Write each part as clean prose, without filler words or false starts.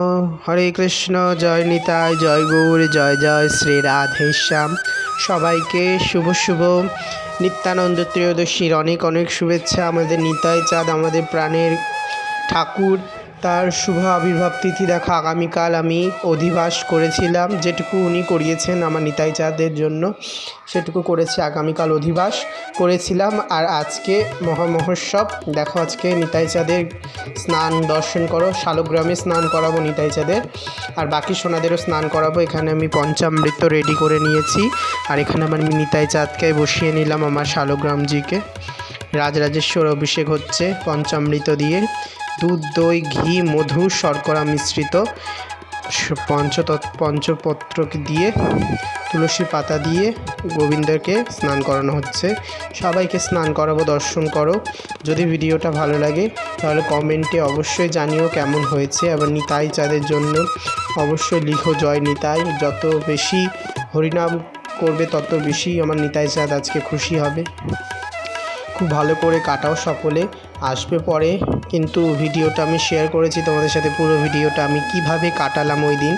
হরে কৃষ্ণ, জয় নিতাই, জয় গৌর, জয় জয় শ্রী রাধেশ্যাম। সবাইকে শুভ শুভ নিত্যানন্দ ত্রয়োদশীর অনেক অনেক শুভেচ্ছা। আমাদের নিতাই চাঁদ, আমাদের প্রাণের ঠাকুর, তার শুভ আবির্ভাব তিথি দেখো আগামীকাল আমি অধিবাস করেছিলাম, যেটুকু উনি করিয়েছেন আমার নিতাই চাঁদের জন্য সেটুকু করেছি। আগামীকাল অধিবাস করেছিলাম আর আজকে মহামহোৎসব। দেখো আজকে নিতাই চাঁদের স্নান দর্শন করো, শালগ্রামে স্নান করাবো নিতাই চাঁদের, আর বাকি সোনাদেরও স্নান করাবো। এখানে আমি পঞ্চামৃত রেডি করে নিয়েছি আর এখানে আমার নিতাই চাঁদকে বসিয়ে নিলাম, আমার শালগ্রামজিকে। রাজরাজেশ্বর অভিষেক হচ্ছে পঞ্চামৃত দিয়ে, দুধ, দই, ঘি, মধু, শর্করা মিশ্রিত পঞ্চপত্র দিয়ে, তুলসী পাতা দিয়ে গোবিন্দকে স্নান করানো হচ্ছে। সবাইকে স্নান করাবো, দর্শন করো। যদি ভিডিওটা ভালো লাগে তাহলে কমেন্টে অবশ্যই জানিও কেমন হয়েছে। আবার নিতাই চাঁদের জন্য অবশ্যই লিখো জয় নিতাই। যত বেশি হরিনাম করবে তত বেশি আমার নিতাই চাঁদ আজকে খুশি হবে। খুব ভালো করে কাটাও, সকলে আসবে পরে। কিন্তু ভিডিওটা আমি শেয়ার করেছি তোমাদের সাথে, পুরো ভিডিওটা আমি কিভাবে কাটালাম ওই দিন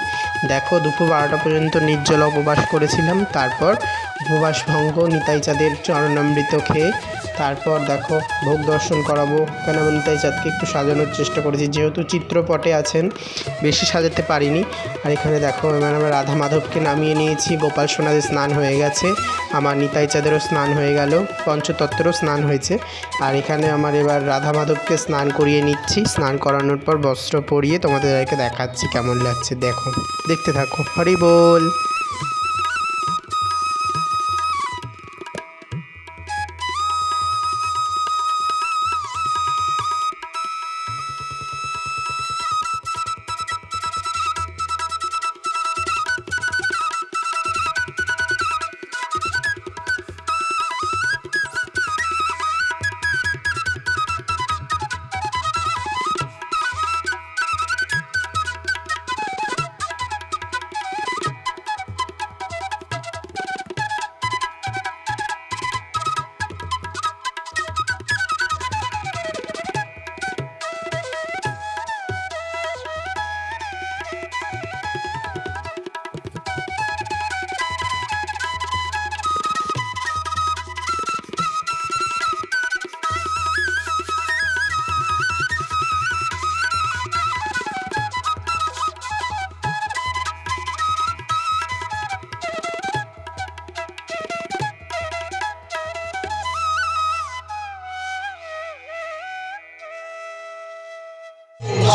দেখো। দুপুর 12টা পর্যন্ত নির্জল উপবাস করেছিলাম, তারপর উপবাস ভঙ্গ, নিতাই চাঁদের চরণামৃত খেয়ে তারপর দেখো ভোগ দর্শন করাবো। কেন আমি নিতাই চাঁদকে একটু সাজানোর চেষ্টা করেছি, যেহেতু চিত্রপটে আছেন বেশি সাজাতে পারিনি। আর এখানে দেখো এবার আমরা রাধা মাধবকে নামিয়ে নিয়েছি, গোপাল সোনাদের স্নান হয়ে গেছে, আমার নিতাই চাঁদেরও স্নান হয়ে গেল, পঞ্চতত্ত্বেরও স্নান হয়েছে। আর এখানে আমার এবার রাধা মাধবকে স্নান করিয়ে নিচ্ছি। স্নান করানোর পর বস্ত্র পরিয়ে তোমাদেরকে দেখাচ্ছি কেমন লাগছে, দেখো, দেখতে থাকো। হরি বল।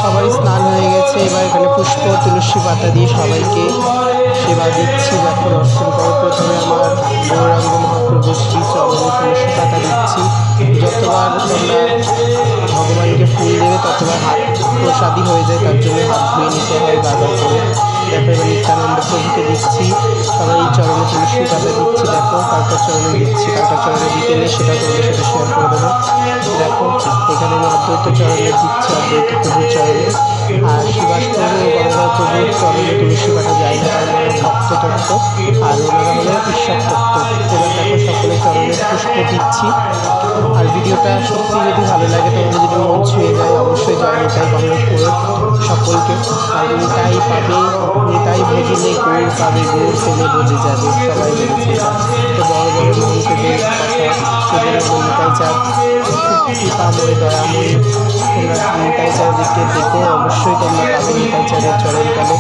সবাই স্নান হয়ে গেছে, এবার এখানে পুষ্প তুলসী পাতা দিয়ে সবাইকে সেবা দিচ্ছি। দেখো দর্শন করো। প্রথমে আমার গৌরাঙ্গ মহাপ্রভু শ্রী চরণে তুলসী পাতা দিচ্ছি। যতবার তোমরা ভগবানকে ফুল দেবে ততবার হাত প্রসাদী হয়ে যায়, তার জন্য হাত ধুয়ে নিতে হয় বারবার করে। দেখো এবার নিত্যানন্দ প্রভুকে দিচ্ছি, সবাই চরণে তুলসী পাতা দিচ্ছি। দেখো কালকার চরণে দিচ্ছি, কালকার চরণে দিতে এলে সেটা তোমাদের সাথে শেয়ার করে দেবো। দেখো এখানে আমি অদ্বৈত চরণে দিচ্ছি, অদ্বৈত প্রভুর চরণে। আর শিবাস প্রভু ও গঙ্গা প্রভুর চরণে তুলসী পাতা যায় না, কারণ ওরা ভক্ত তত্ত্ব আর ওনারা হলো ঈশ্বর তত্ত্ব। এবার দেখো সকলে চরণে পুষ্প দিচ্ছি। আর ভিডিওটা সত্যি যদি ভালো লাগে, তোমাদের যদি মন ছুঁয়ে যায়, অবশ্যই জয় নিতাই কমেন্ট করো সকলকে। আর নিতাই পাবে, নিতাই ভজিলে গৌর পাবে, গৌর পেলে বোঝে যাবে, সবাই বলেছে। তো বড় বড় মন্ত্রদের কথা, সেজন্য নিতাই চাঁদ খুব কৃপাময়, দয়াময়। তোমরা নিতাই চাঁদকে দেখো, অবশ্যই তোমরা পাবে নিতাই চাঁদের চরণ পাবে।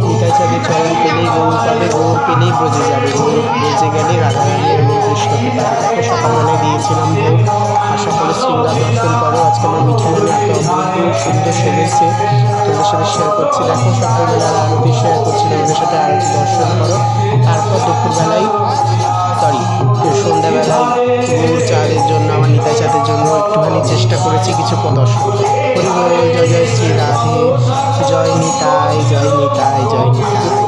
নিতাই চাঁদের চরণ পেলেই গৌর পাবে, গৌর পেলেই বোঝে যাবে, গৌর বোঝে গেলে রাধারানী এবং কৃষ্ণকে পাবে। তাকে সকালবেলায় দিয়েছিলাম ভোগ। আর সকলে শৃঙ্গার দর্শন করো। আজকে আমার মিঠাই এত অদ্ভুত সুন্দর সেজেছে, তোমাদের সাথে শেয়ার করছি। দেখো সকালবেলা আরতি শেয়ার করছি, তোমাদের সাথে আরতি দর্শন করো। তারপর দুপুরবেলায় সন্ধ্যাবেলায় গৌর চাঁদের জন্য, আমার নিতাই চাঁদের জন্য একটুখানি চেষ্টা করেছি কিছু প্রদর্শন। হরি বল, জয় জয় শ্রী রাধে, জয় নিতাই, জয় নিতাই, জয় নিতাই।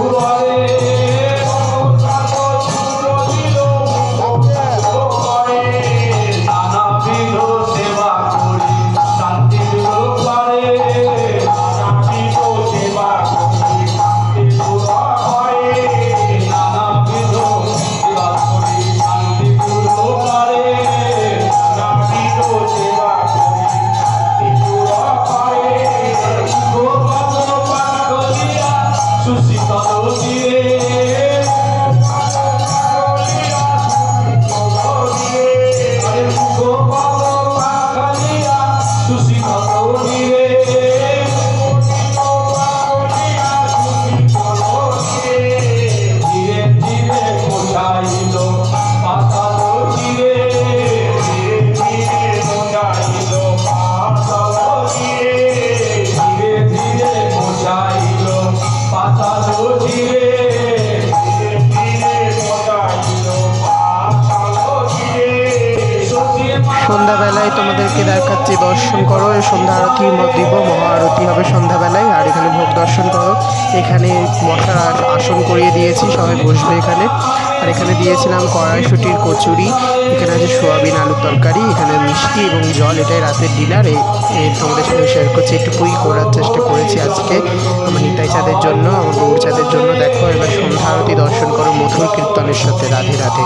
যে দর্শন করো, সন্ধ্যা আরতি দিব, মহা আরতি হবে সন্ধ্যাবেলায়। আর এখানে ভোগ দর্শন করো। এখানে বসার আসন করিয়ে দিয়েছি, সবাই বসবে এখানে। আর এখানে দিয়েছিলাম কড়াইশুটির কচুরি, এখানে আছে সোয়াবিন আলুর তরকারি, এখানে মিষ্টি এবং জল। এটাই রাতের ডিনার। এই তোমাদের সাথে শেয়ার করছি, একটুকুই করার চেষ্টা করেছি আজকে আমার নিতাই চাঁদের জন্য, আমার গৌর চাঁদের জন্য। দেখো এবার সন্ধ্যা আরতি দর্শন করো মধুর কীর্তনের সাথে। রাধে রাধে।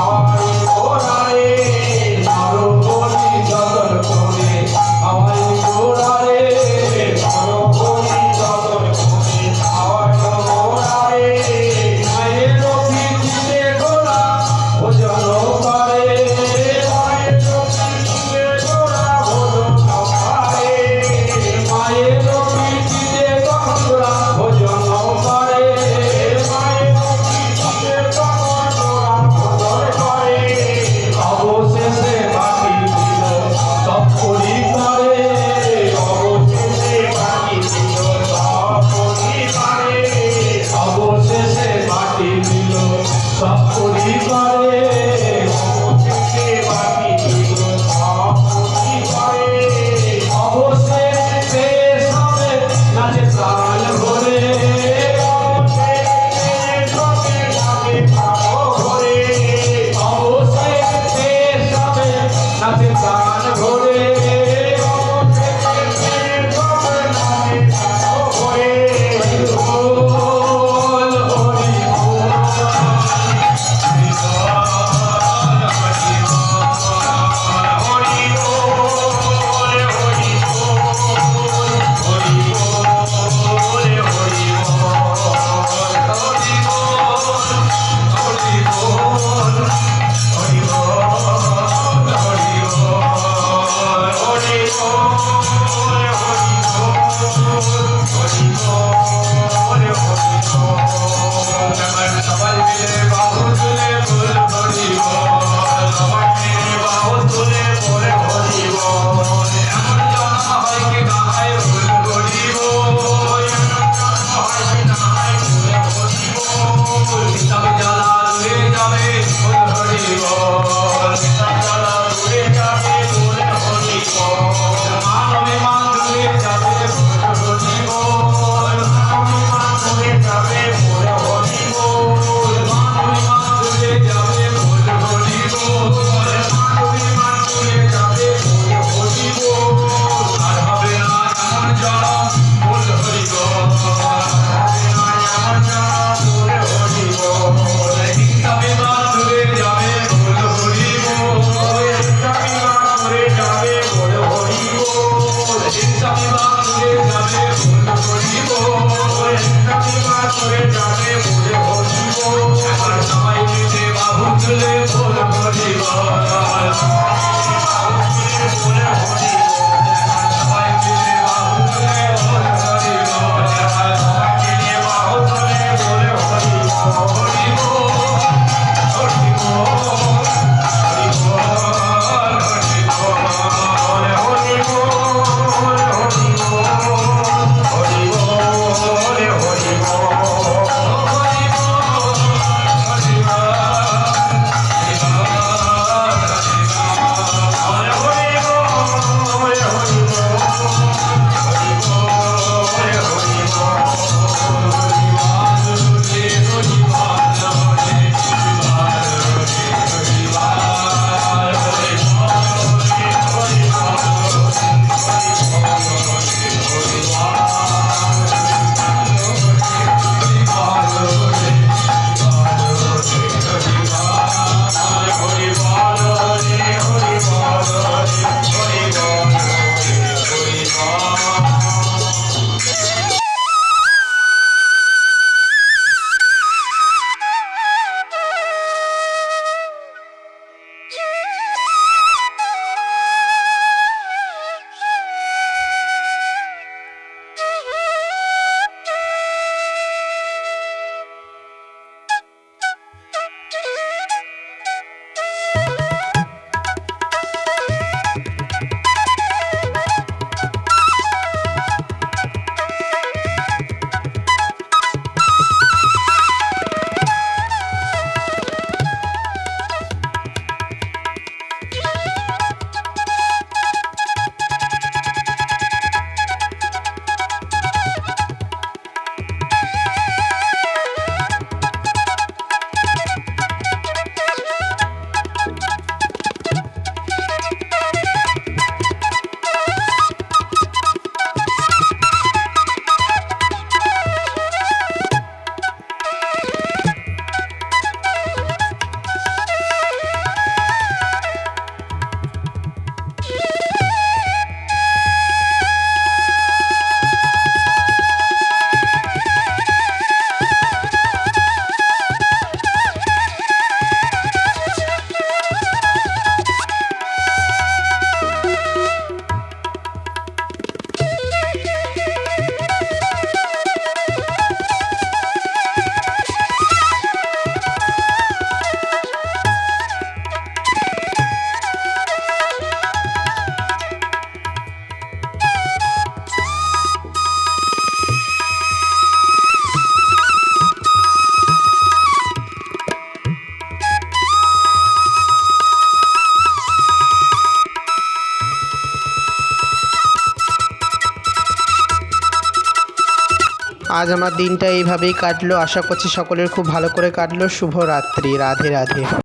আজ আমার দিনটা এইভাবেই কাটলো। আশা করছি সকলের খুব ভালো করে কাটলো। শুভরাত্রি। রাধে রাধে।